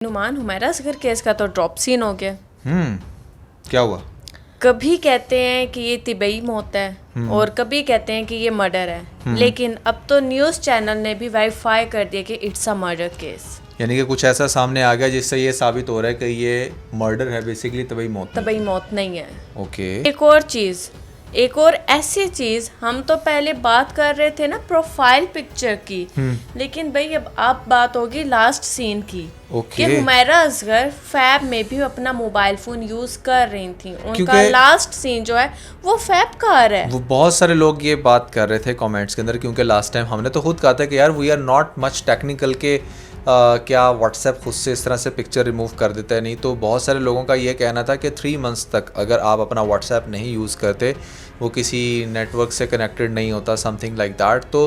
Numan Humaira Asghar case का तो drop scene हो गया। क्या हुआ? कभी कहते हैं कि ये तिबई मौत है और कभी कहते हैं कि ये मर्डर है, लेकिन अब तो न्यूज़ चैनल ने भी वेरीफाई कर दिया कि इट्स अ मर्डर केस। यानी कि कुछ ऐसा सामने आ गया जिससे ये साबित हो रहा है कि ये मर्डर है, बेसिकली तबई मौत नहीं। तबई मौत नहीं है। ओके। एक और ऐसी चीज, हम तो पहले बात कर रहे थे ना प्रोफाइल पिक्चर की, लेकिन भाई अब बात होगी लास्ट सीन की। कि हुमैरा असगर फैब में भी अपना मोबाइल फोन यूज कर रही थी। उनका लास्ट सीन जो है वो फैब का आ रहा है। वो बहुत सारे लोग ये बात कर रहे थे कमेंट्स के अंदर, क्योंकि लास्ट टाइम हमने तो खुद कहा था कि यार we are not much technical के क्या व्हाट्सएप खुद से इस तरह से पिक्चर रिमूव कर देता है। नहीं तो बहुत सारे लोगों का ये कहना था कि 3 मंथ्स तक अगर आप अपना व्हाट्सएप नहीं यूज़ करते, वो किसी नेटवर्क से कनेक्टेड नहीं होता, समथिंग लाइक दैट, तो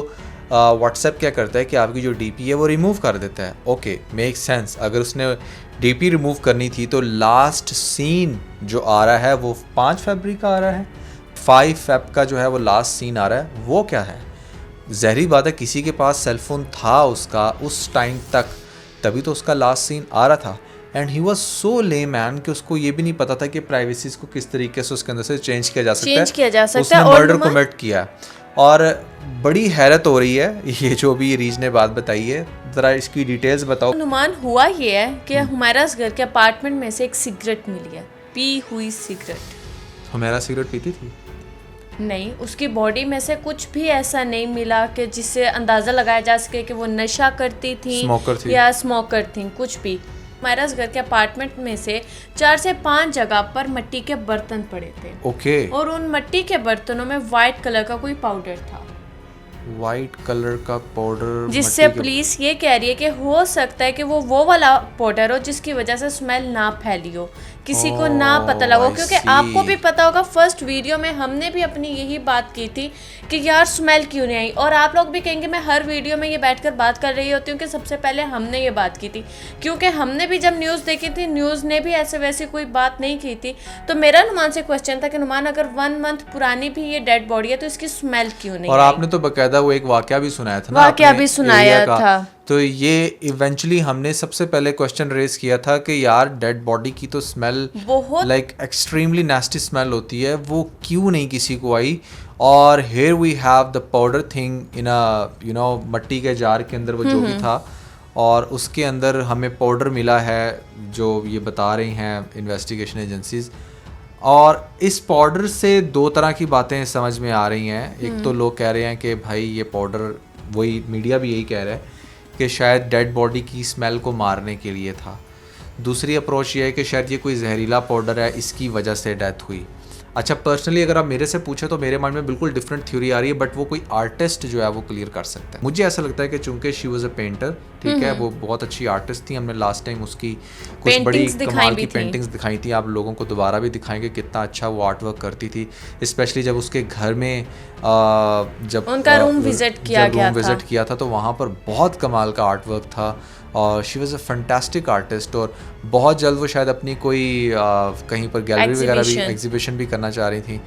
व्हाट्सएप क्या करता है कि आपकी जो डीपी है वो रिमूव कर देता है। Okay, make sense. अगर उसने डीपी रिमूव करनी थी तो लास्ट सीन जो आ रहा है वो 5 फरवरी का आ रहा है, 5 फेब का जो है वो लास्ट सीन आ रहा है। वो क्या है? ज़हरी बात है, किसी के पास सेलफोन था उसका उस टाइम तक, तभी तो उसका लास्ट सीन आ रहा था। एंड ही वॉज सो ले मैन कि उसको ये भी नहीं पता था कि प्राइवेसीज को किस तरीके से उसके अंदर से चेंज किया जा सकता है। उसने मर्डर कमिट किया और बड़ी हैरत हो रही है ये जो भी रीज ने बात बताई है। ज़रा इसकी डिटेल्स बताओ। नुमान, हुआ ये है कि हुमैरा असगर के अपार्टमेंट में से एक सिगरेट मिली है, पी हुई सिगरेट। हुमैरा सिगरेट पीती थी? नहीं, उसकी बॉडी में से कुछ भी ऐसा नहीं मिला कि जिससे अंदाज़ा लगाया जा सके कि वो नशा करती थी, स्मोकर थी या स्मोकर थी, कुछ भी। हुमैरा असगर के अपार्टमेंट में से 4 से 5 जगह पर मिट्टी के बर्तन पड़े थे। ओके। और उन मिट्टी के बर्तनों में वाइट कलर का कोई पाउडर था। वाइट कलर का पाउडर, जिससे पुलिस ये कह रही है कि हो सकता है कि वो वाला पाउडर हो जिसकी वजह से स्मेल ना फैली हो, किसी को ना पता लगा। क्योंकि आपको भी पता होगा, फर्स्ट वीडियो में हमने भी अपनी यही बात की थी कि यार स्मेल क्यों नहीं आई। और आप लोग भी कहेंगे मैं हर वीडियो में ये बैठकर बात कर रही होती हूँ कि सबसे पहले हमने ये बात की थी, क्योंकि हमने भी जब न्यूज़ देखी थी, न्यूज़ ने भी ऐसे वैसे कोई बात नहीं की थी। तो मेरा नुमान से क्वेश्चन था कि नुमान, अगर 1 मंथ पुरानी भी ये डेड बॉडी है तो इसकी स्मेल क्यों नहीं? और आपने तो बकायदा वो एक वाकया भी सुनाया था ना, वाकया भी सुनाया था। तो ये इवेंचुअली हमने सबसे पहले क्वेश्चन रेज किया था कि यार डेड बॉडी की तो स्मेल बहुत लाइक एक्सट्रीमली नास्टी स्मेल होती है, वो क्यों नहीं किसी को आई। और here we have the powder thing in a मट्टी के जार के अंदर वो जो भी था, और उसके अंदर हमें पाउडर मिला है जो ये बता रही हैं इन्वेस्टिगेशन एजेंसीज। और इस पाउडर से 2 तरह की बातें समझ में आ रही हैं। एक तो लोग कह रहे हैं कि भाई ये पाउडर, वही मीडिया भी यही कह रहा है कि शायद डेड बॉडी की स्मेल को मारने के लिए था। दूसरी अप्रोच ये है कि शायद ये कोई जहरीला पाउडर है, इसकी वजह से डेथ हुई। अच्छा, पर्सनली अगर आप मेरे से पूछे तो मेरे माइंड में बिल्कुल डिफरेंट थ्योरी आ रही है, बट वो कोई आर्टिस्ट जो है वो क्लियर कर सकता है। मुझे ऐसा लगता है कि चूंकि शी वाज अ पेंटर, ठीक है, वो बहुत अच्छी आर्टिस्ट थी। हमने लास्ट टाइम उसकी कुछ बड़ी कमाल की पेंटिंग्स दिखाई थी, आप लोगों को दोबारा भी दिखाएंगे कितना अच्छा वो आर्ट वर्क करती थी। स्पेशली जब उसके घर में जब उनका रूम विजिट किया था तो वहाँ पर बहुत कमाल का आर्ट वर्क था। और she was a fantastic artist, और बहुत जल्द वो शायद अपनी कोई कहीं पर गैलरी वगैरह भी, एग्जीबिशन भी करना चाह रही थी।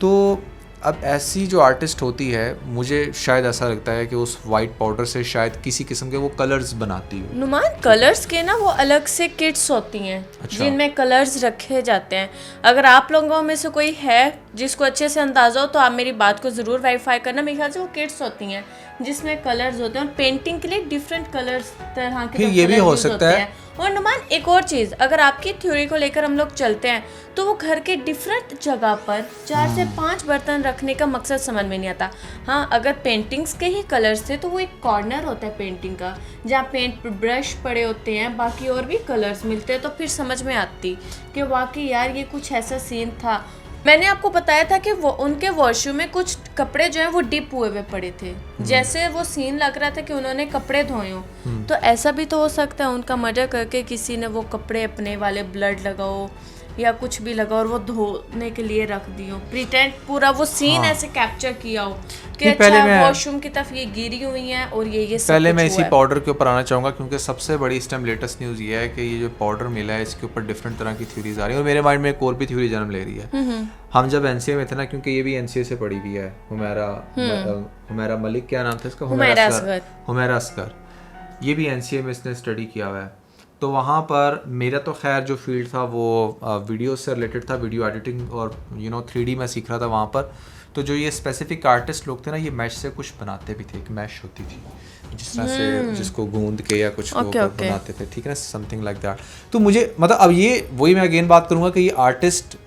तो अब ऐसी जो आर्टिस्ट होती है, मुझे शायद ऐसा लगता है कि उस वाइट पाउडर से शायद किसी किस्म के वो कलर्स बनाती हो। नुमान, कलर्स के ना वो अलग से किट्स होती हैं। अच्छा। जिनमें कलर्स रखे जाते हैं। अगर आप लोगों में से कोई है जिसको अच्छे से अंदाजा हो तो आप मेरी बात को ज़रूर वेरीफाई करना। मेरे ख्याल से वो किट्स होती हैं जिसमें कलर्स होते हैं, और पेंटिंग के लिए डिफरेंट कलर्स तरह के ये भी हो सकता है। और नुमान, एक और चीज़, अगर आपकी थ्योरी को लेकर हम लोग चलते हैं तो वो घर के डिफरेंट जगह पर 4 से 5 बर्तन रखने का मकसद समझ में नहीं आता। हाँ, अगर पेंटिंग्स के ही कलर्स थे तो वो एक कॉर्नर होता है पेंटिंग का जहाँ पेंट ब्रश पड़े होते हैं, बाकी और भी कलर्स मिलते हैं, तो फिर समझ में आती कि वाकई यार ये कुछ ऐसा सीन था। मैंने आपको बताया था कि वो उनके वॉशरूम में कुछ कपड़े जो हैं वो डिप हुए हुए पड़े थे, जैसे वो सीन लग रहा था कि उन्होंने कपड़े धोए हों। तो ऐसा भी तो हो सकता है उनका मर्डर करके किसी ने वो कपड़े अपने वाले ब्लड लगाओ या कुछ भी लगा और वो धोने के लिए रख दियो, प्रिटेंड पूरा वो सीन ऐसे कैप्चर किया हो कि अच्छा वॉशरूम की तरफ ये गिरी हुई हैं और ये पहले मैं इसी पाउडर के ऊपर आना चाहूँगा, क्योंकि सबसे बड़ी इस टाइम लेटेस्ट न्यूज़ ये है कि ये जो पाउडर मिला है इसके ऊपर डिफरेंट तरह की थ्योरीज आ रही है, और मेरे माइंड में एक और भी थ्योरी जन्म ले रही है। हम जब एनसीए में थे ना, क्योंकि ये भी एनसीए से पढ़ी हुई है, हुमैरा मलिक, क्या नाम था इसका, हुमैरा असगर, ये भी एनसीए में इसने स्टडी किया हुआ है। तो वहाँ पर मेरा तो खैर जो फील्ड था वो वीडियो से रिलेटेड था, वीडियो एडिटिंग और 3D में सीख रहा था वहाँ पर। तो जो ये स्पेसिफिक आर्टिस्ट लोग थे ना, ये मैश से कुछ बनाते भी थे, एक मैश होती थी जिस तरह से जिसको गूंद के या कुछ बनाते थे, ठीक है ना, समथिंग लाइक दैट। तो मुझे मतलब अब ये वही मैं अगेन बात करूँगा कि ये आर्टिस्ट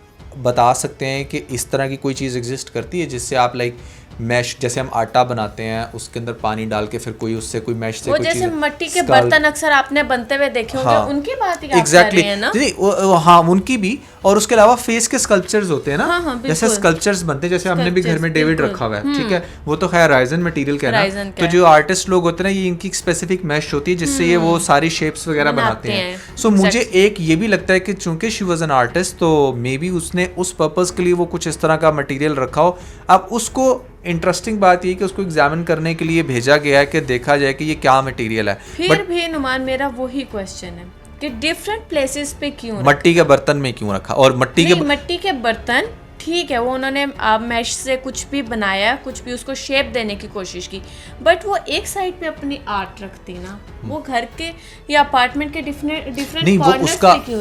बता सकते हैं कि इस तरह की कोई चीज़ एग्जिस्ट करती है जिससे आप लाइक मैश, जैसे हम आटा बनाते हैं उसके अंदर पानी डाल के फिर कोई उससे कोई मैश से वो कोई जैसे मट्टी के बर्तन अक्सर आपने बनते हुए देखे होंगे, उनकी बात ही आप कर रहे हैं ना? हाँ उनकी भी। और उसके अलावा फेस के स्कल्पचर्स होते हैं ना, हाँ, जैसे स्कल्पचर्स बनते हैं, जैसे हमने भी घर में डेविड रखा हुआ है, ठीक है, वो तो खैर राइजन मटेरियल का है ना। तो जो आर्टिस्ट लोग होते हैं ना, ये इनकी स्पेसिफिक मैश होती है जिससे ये वो सारी शेप्स वगैरह बनाते हैं। सो मुझे एक ये भी लगता है कि चूंकि शी वाज एन आर्टिस्ट, तो मे बी उसने उस पर्पस के लिए वो कुछ इस तरह का मटेरियल रखा हो। अब उसको इंटरेस्टिंग बात ये कि उसको एग्जामिन करने के लिए भेजा गया है कि देखा जाए कि ये क्या मटेरियल है। फिर भी नुमान, मेरा वही क्वेश्चन है कि डिफरेंट प्लेसेस पे क्यों मट्टी के बर्तन में क्यों रखा? और मट्टी के बर्तन ठीक है, वो उन्होंने मैश से कुछ भी बनाया, कुछ भी उसको शेप देने की कोशिश की, बट वो एक साइड पे अपनी आर्ट रखती ना, वो घर के या अपार्टमेंट के डिफरेंट नहीं, वो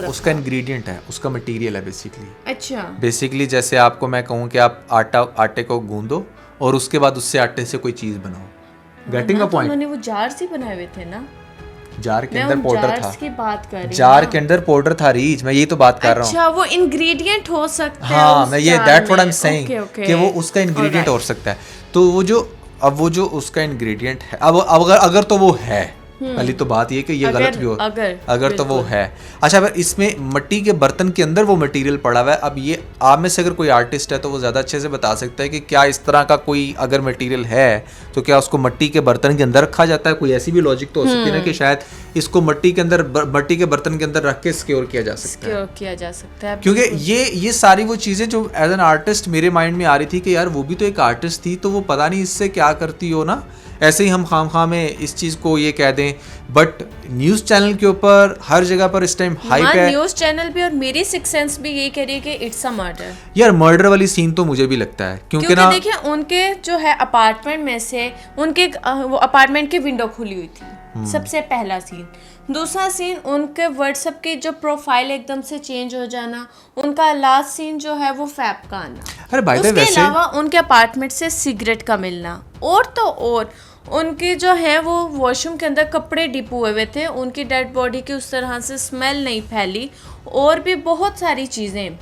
उसका इंग्रेडिएंट है, उसका मटेरियल है बेसिकली। अच्छा, बेसिकली जैसे आपको मैं कहूँ कि आप आटे को गूंदो और उसके बाद उससे आटे से कोई चीज बनाओ। Getting a point? उन्होंने वो जार ही बनाए हुए थे ना, जार के अंदर पाउडर था। की बात कर रही जार के अंदर पाउडर था रीच, मैं यही तो बात कर रहा हूँ। अच्छा, वो इंग्रेडिएंट हो सकता है। हाँ, मैं ये that what I am saying कि वो उसका इंग्रेडिएंट हो सकता है। तो वो जो उसका इंग्रेडिएंट है, अब अगर तो वो है, पहली तो बात ये कि ये गलत भी हो, अगर तो वो है। अच्छा, अगर इसमें मिट्टी के बर्तन के अंदर वो मटेरियल पड़ा हुआ है, अब ये आप में से अगर कोई आर्टिस्ट है तो वो ज़्यादा अच्छे से बता सकता है कि क्या इस तरह का कोई अगर मटेरियल है तो क्या उसको मिट्टी के बर्तन के अंदर रखा जाता है? कोई ऐसी भी लॉजिक तो हो सकती है ना कि शायद इसको मिट्टी के बर्तन के अंदर रख के सिक्योर किया जा सकता है। क्योंकि ये सारी वो चीज़ें जो एज एन आर्टिस्ट मेरे माइंड में आ रही थी कि यार वो भी तो एक आर्टिस्ट थी, तो वो पता नहीं इससे क्या करती हो ना। ऐसे ही हम खामखा में इस चीज़ को ये कह दें, बट न्यूज़ चैनल के ऊपर हर जगह पर इस टाइम हाइप है। न्यूज़ चैनल भी और मेरी सिक्स सेंस भी यही कह रही है कि इट्स अ मर्डर। यार मर्डर वाली सीन तो मुझे भी लगता है, क्योंकि ना देखिए उनके जो है अपार्टमेंट में से उनके वो अपार्टमेंट की विंडो खुली हुई थी, सबसे पहला सीन। दूसरा सीन, उनके व्हाट्सएप की जो प्रोफाइल एकदम से चेंज हो जाना। उनका लास्ट सीन जो है वो फैप का आना। अरे बाय द वे, उसके अलावा उनके अपार्टमेंट से सिगरेट का मिलना, और तो और उनके जो है वो वॉशरूम के अंदर कपड़े डिप हुए थे, उनकी डेड बॉडी की उस तरह से स्मेल नहीं फैली, और भी बहुत सारी चीज़ें।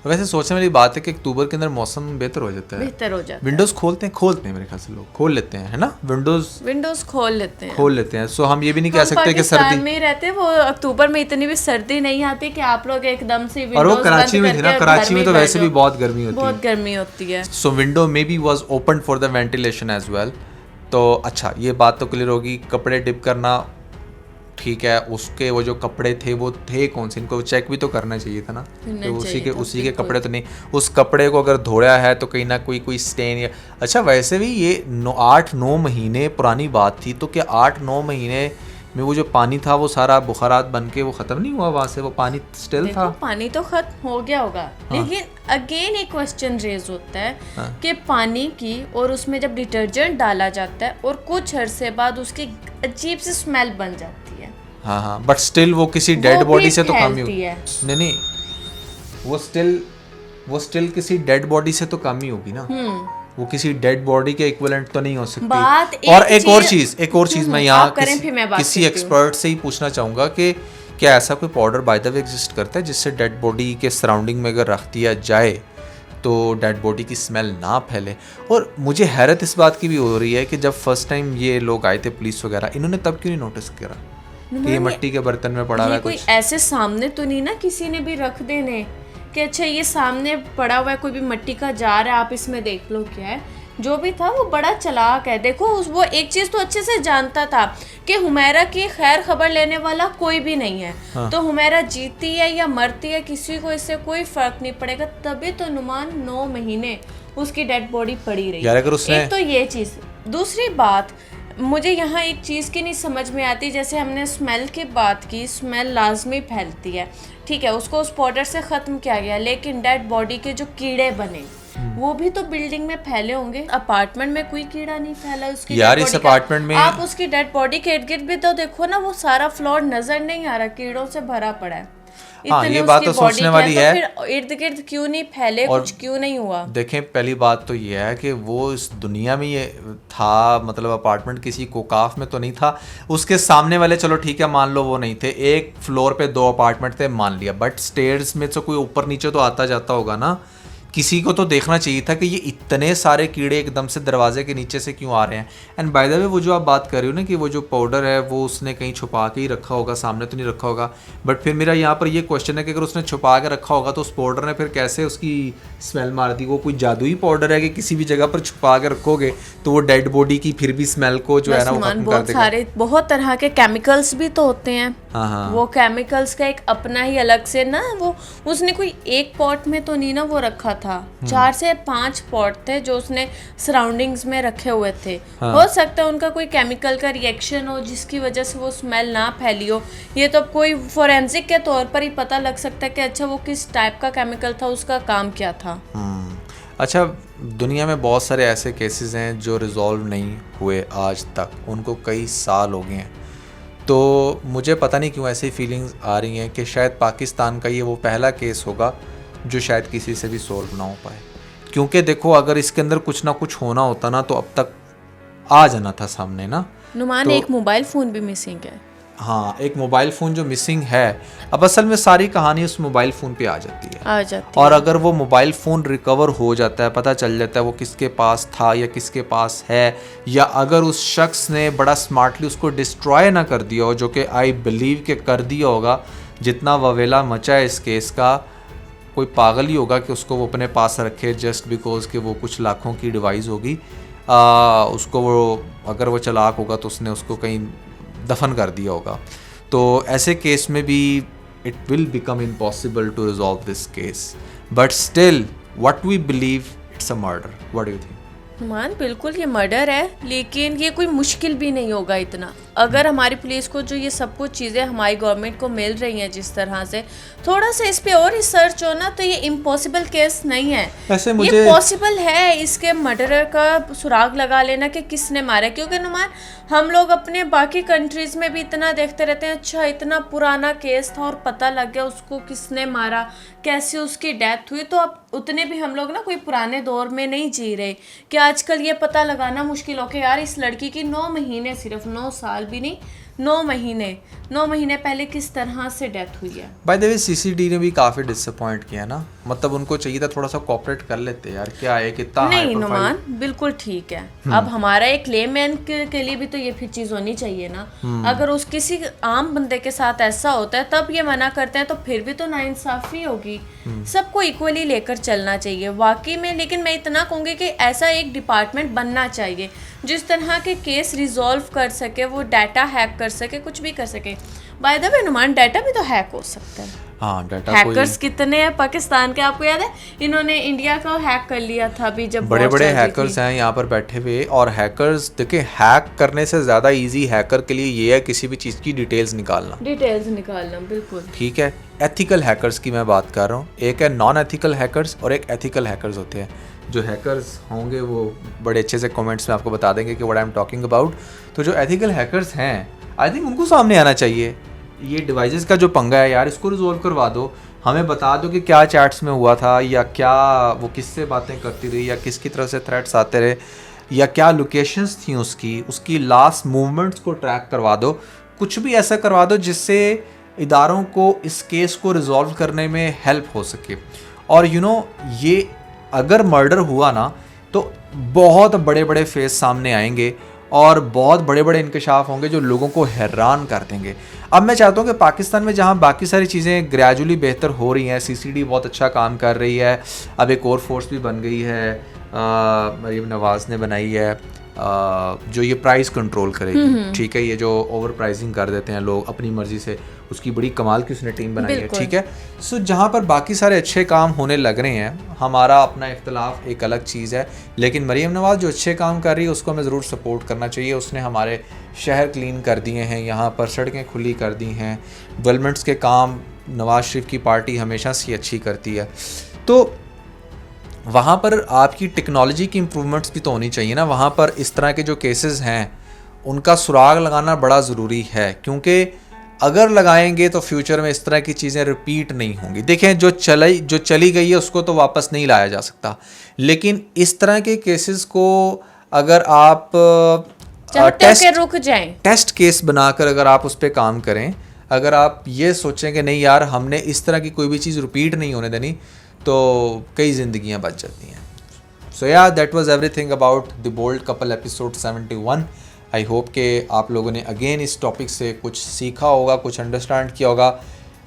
वैसे सोचने वाली बात है कि अक्टूबर के अंदर मौसम बेहतर हो जाता है, विंडोज खोलते हैं मेरे ख्याल से लोग खोल लेते हैं, है ना, विंडोज खोल लेते हैं। सो हम ये भी नहीं कह सकते कि सर्दी में रहते, वो अक्टूबर में इतनी भी सर्दी नहीं आती कि आप लोग एकदम से और वो कराची में थे ना, कराची में तो वैसे भी बहुत गर्मी होती है। So window maybe was open for the ventilation as well. तो अच्छा, ये बात तो क्लियर होगी। कपड़े डिप करना ठीक है, उसके वो जो कपड़े थे वो थे कौन से, इनको चेक भी तो करना चाहिए था ना, तो उसी के कपड़े तो नहीं। उस कपड़े को अगर धोया है तो कहीं ना कोई स्टेन या अच्छा, वैसे भी ये 8-9 महीने पुरानी बात थी, तो क्या 8-9 महीने में वो जो पानी था वो सारा बुखारात बन के वो ख़त्म नहीं हुआ वहाँ से? वो पानी स्टिल था। पानी तो ख़त्म हो गया होगा, लेकिन अगेन एक क्वेश्चन रेज होता है कि पानी की, और उसमें जब डिटर्जेंट डाला जाता है और कुछ अरसे बाद उसकी अजीब सी स्मेल बन जाती है। हाँ, बट स्टिल वो किसी डेड बॉडी से तो कम ही होगी। नहीं, वो स्टिल किसी डेड बॉडी से तो कम ही होगी ना, वो किसी डेड बॉडी के इक्विवेलेंट तो नहीं हो सकती। और एक और चीज मैं यहाँ किसी एक्सपर्ट से ही पूछना चाहूँगा कि क्या ऐसा कोई powder bye the way exist करता है जिससे डेड बॉडी के सराउंडिंग में अगर रख दिया जाए तो डेड बॉडी की स्मेल ना फैले? और मुझे हैरत इस बात की भी हो रही है कि जब फर्स्ट टाइम ये लोग आए थे पुलिस वगैरह, इन्होंने तब क्यों नहीं नोटिस करा कि ये मिट्टी के बर्तन में पड़ा हुआ है? कोई ऐसे सामने तो नहीं ना किसी ने भी रख देने कि अच्छा ये सामने पड़ा हुआ है, कोई भी मिट्टी का जार है, आप इसमें देख लो क्या है। जो भी था वो बड़ा चालाक है। देखो वो एक चीज़ तो अच्छे से जानता था कि हुमैरा की खैर खबर लेने वाला कोई भी नहीं है। हाँ। तो हुमैरा जीती है या मरती है किसी को इससे कोई फर्क नहीं पड़ेगा, तभी तो नुमान 9 महीने उसकी डेड बॉडी पड़ी रही। यार अगर उसने... एक तो ये चीज़। दूसरी बात, मुझे यहाँ एक चीज़ की नहीं समझ में आती, जैसे हमने स्मेल की बात की, स्मेल लाजमी फैलती है, ठीक है, उसको उस पाउडर से ख़त्म किया गया, लेकिन डेड बॉडी के जो कीड़े बने वो भी तो बिल्डिंग में फैले होंगे, अपार्टमेंट में कोई कीड़ा नहीं फैला उसकी यार dead इस body का। अपार्टमेंट में आप उसकी डेड बॉडी के इर्द गिर्द भी तो देखो ना, वो सारा फ्लोर नजर नहीं आ रहा, कीड़ों से भरा पड़ा है। हाँ, इतने ये बात उसकी तो body सोचने के वाली तो है। फिर इर्द गिर्द क्यों नहीं फैले, और कुछ क्यों नहीं हुआ? देखें, पहली बात तो ये है कि वो इस दुनिया में ये था, मतलब अपार्टमेंट किसी कोकाफ में तो नहीं था। उसके सामने वाले चलो ठीक है मान लो वो नहीं थे, एक फ्लोर पे 2 अपार्टमेंट थे मान लिया, बट स्टेयर्स में तो कोई ऊपर नीचे तो आता जाता होगा ना, किसी को तो देखना चाहिए था कि ये इतने सारे कीड़े एकदम से दरवाजे के नीचे से क्यों आ रहे हैं। एंड बाय द वे वो जो आप बात कर रही हो ना कि वो जो पाउडर है वो उसने कहीं छुपा के ही रखा होगा, सामने तो नहीं रखा होगा। बट फिर मेरा यहाँ पर ये क्वेश्चन है कि अगर उसने छुपा के रखा होगा तो उस पाउडर ने फिर कैसे उसकी स्मेल मार दी? वो कोई जादुई पाउडर है कि किसी भी जगह पर छुपा के रखोगे तो वो डेड बॉडी की फिर भी स्मेल को जो है ना वो खत्म कर बहुत देगा। सारे बहुत तरह के केमिकल्स भी तो होते हैं। हाँ हाँ, वो केमिकल्स का एक अपना ही अलग से ना, वो उसने कोई एक पॉट में तो नहीं ना वो रखा था, 4 से 5 पॉट थे जो उसने सराउंडिंग्स में रखे हुए थे। हो सकता है उनका कोई केमिकल का रिएक्शन हो जिसकी वजह से वो स्मेल ना फैली हो। ये तो कोई फोरेंसिक के तौर पर ही पता लग सकता है कि अच्छा वो किस टाइप का केमिकल था, उसका काम क्या था। अच्छा, दुनिया में बहुत सारे ऐसे केसेस हैं जो रिजॉल्व नहीं हुए आज तक, उनको कई साल हो गए हैं। तो मुझे पता नहीं क्यों ऐसी फीलिंग्स आ रही हैं कि शायद पाकिस्तान का ये वो पहला केस होगा जो शायद किसी से भी सॉल्व ना हो पाए। क्योंकि देखो अगर इसके अंदर कुछ ना कुछ होना होता ना तो अब तक आ जाना था सामने ना। नुमान, तो एक मोबाइल फ़ोन भी मिसिंग है। हाँ, एक मोबाइल फ़ोन जो मिसिंग है, अब असल में सारी कहानी उस मोबाइल फ़ोन पे आ जाती है। और अगर वो मोबाइल फ़ोन रिकवर हो जाता है, पता चल जाता है वो किसके पास था या किसके पास है, या अगर उस शख्स ने बड़ा स्मार्टली उसको डिस्ट्रॉय ना कर दिया हो, जो कि आई बिलीव के कर दिया होगा। जितना ववेला मचा है इस केस का, कोई पागल ही होगा कि उसको वो अपने पास रखे जस्ट बिकॉज कि वो कुछ लाखों की डिवाइस होगी। उसको वो अगर वो चालाक होगा तो उसने उसको कहीं दफन कर दिया होगा। तो ऐसे केस में भी it will become impossible to resolve this case, but still what we believe it's a murder. What do you think? Numan, बिल्कुल ये मर्डर है, लेकिन ये कोई मुश्किल भी नहीं होगा इतना। अगर हमारी पुलिस को जो ये सब कुछ चीज़ें हमारी गवर्नमेंट को मिल रही हैं जिस तरह से, थोड़ा सा इस पे और रिसर्च हो ना, तो ये इम्पॉसिबल केस नहीं है। ऐसे ये पॉसिबल है इसके मर्डर का सुराग लगा लेना कि किसने मारा। क्योंकि नुमान, हम लोग अपने बाकी कंट्रीज़ में भी इतना देखते रहते हैं, अच्छा इतना पुराना केस था और पता लग गया उसको किसने मारा, कैसे उसकी डेथ हुई। तो अब उतने भी हम लोग ना कोई पुराने दौर में नहीं जी रहे कि आजकल ये पता लगाना मुश्किल हो कि यार इस लड़की की 9 महीने, सिर्फ 9 साल भी नहीं, 9 महीने पहले किस तरह से डेथ हुई है। बाय द वे सीसीडी ने भी काफ़ी डिसअपॉइंट किया ना, मतलब उनको चाहिए था थोड़ा सा कोऑपरेट कर लेते यार, क्या है कितना नहीं नुमान, बिल्कुल ठीक है। अब हमारा एक लेमैन के लिए भी तो ये फिर चीज़ होनी चाहिए ना। अगर उस किसी आम बंदे के साथ ऐसा होता है तब ये मना करते हैं तो फिर भी तो नाइंसाफी होगी। सबको इक्वली लेकर चलना चाहिए वाकई में। लेकिन मैं इतना कहूँगी कि ऐसा एक डिपार्टमेंट बनना चाहिए जिस तरह के केस रिजॉल्व कर सके, वो डाटा हैक कर सके, कुछ भी कर सके। By the way Numan, data भी तो हैक हो सकता है। हाँ, डाटा हैकर्स कितने हैं पाकिस्तान के, आपको याद है? इन्होंने इंडिया को हैक कर लिया था अभी जब बड़े war बड़े चल रही हैकर्स थी। हैं यहाँ पर बैठे हुए। और हैकर्स देखिए, हैक करने से ज़्यादा इजी हैकर के लिए ये है किसी भी चीज़ की डिटेल्स निकालना। बिल्कुल ठीक है, एथिकल हैकर्स की मैं बात कर रहा हूँ। एक है नॉन एथिकल हैकर्स और एक एथिकल हैकर्स होते हैं। जो हैकर्स होंगे वो बड़े अच्छे से कमेंट्स में आपको बता देंगे कि what I am talking about. तो जो एथिकल हैकर्स हैं, आई थिंक उनको सामने आना चाहिए। ये डिवाइसेस का जो पंगा है यार, इसको रिजॉल्व करवा दो। हमें बता दो कि क्या चैट्स में हुआ था, या क्या वो किससे बातें करती रही, या किसकी तरफ से थ्रेट्स आते रहे, या क्या लोकेशंस थी उसकी लास्ट मूवमेंट्स को ट्रैक करवा दो। कुछ भी ऐसा करवा दो जिससे इदारों को इस केस को रिजॉल्व करने में हेल्प हो सके। और ये अगर मर्डर हुआ ना तो बहुत बड़े बड़े फेस सामने आएंगे और बहुत बड़े बड़े इंकशाफ होंगे जो लोगों को हैरान कर देंगे। अब मैं चाहता हूँ कि पाकिस्तान में जहाँ बाकी सारी चीज़ें ग्रेजुअली बेहतर हो रही हैं, सीसीडी बहुत अच्छा काम कर रही है, अब एक और फोर्स भी बन गई है, मरीम नवाज़ ने बनाई है, जो ये प्राइस कंट्रोल करेगी। ठीक है, ये जो ओवर प्राइसिंग कर देते हैं लोग अपनी मर्जी से, उसकी बड़ी कमाल की उसने टीम बनाई है। ठीक है, सो जहाँ पर बाकी सारे अच्छे काम होने लग रहे हैं, हमारा अपना इख्तलाफ एक अलग चीज़ है, लेकिन मरीम नवाज़ जो अच्छे काम कर रही है उसको हमें ज़रूर सपोर्ट करना चाहिए। उसने हमारे शहर क्लीन कर दिए हैं, यहाँ पर सड़कें खुली कर दी हैं, डेवलपमेंट्स के काम नवाज़ शरीफ की पार्टी हमेशा से अच्छी करती है। तो वहाँ पर आपकी टेक्नोलॉजी की इम्प्रूवमेंट्स भी तो होनी चाहिए ना। वहाँ पर इस तरह के जो केसेस हैं उनका सुराग लगाना बड़ा ज़रूरी है, क्योंकि अगर लगाएंगे तो फ्यूचर में इस तरह की चीज़ें रिपीट नहीं होंगी। देखें, जो चली गई है उसको तो वापस नहीं लाया जा सकता, लेकिन इस तरह के केसेस को अगर आप चाहते कि रुक जाएं, टेस्ट केस बनाकर अगर आप उस पर काम करें, अगर आप ये सोचें कि नहीं यार हमने इस तरह की कोई भी चीज़ रिपीट नहीं होने देनी, तो कई ज़िंदगियां बच जाती हैं। So yeah that was everything about the bold couple episode 71। I hope कि आप लोगों ने अगेन इस टॉपिक से कुछ सीखा होगा, कुछ अंडरस्टैंड किया होगा।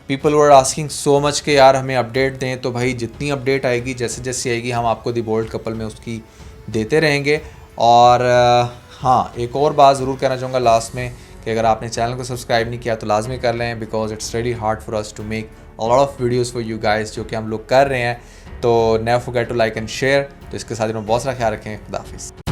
People were asking so much कि यार हमें अपडेट दें, तो भाई जितनी अपडेट आएगी, जैसे जैसे आएगी, हम आपको द बोल्ड कपल में उसकी देते रहेंगे। और हाँ, एक और बात ज़रूर कहना चाहूँगा लास्ट में कि अगर आपने चैनल को सब्सक्राइब नहीं किया तो लाजमी कर लें, because it's really hard for us to make a lot of videos for you guys, जो कि हम लोग कर रहे हैं। तो never forget to like and share. तो इसके साथ ही बहुत सारा ख्याल रखें। खुदा हाफिज़।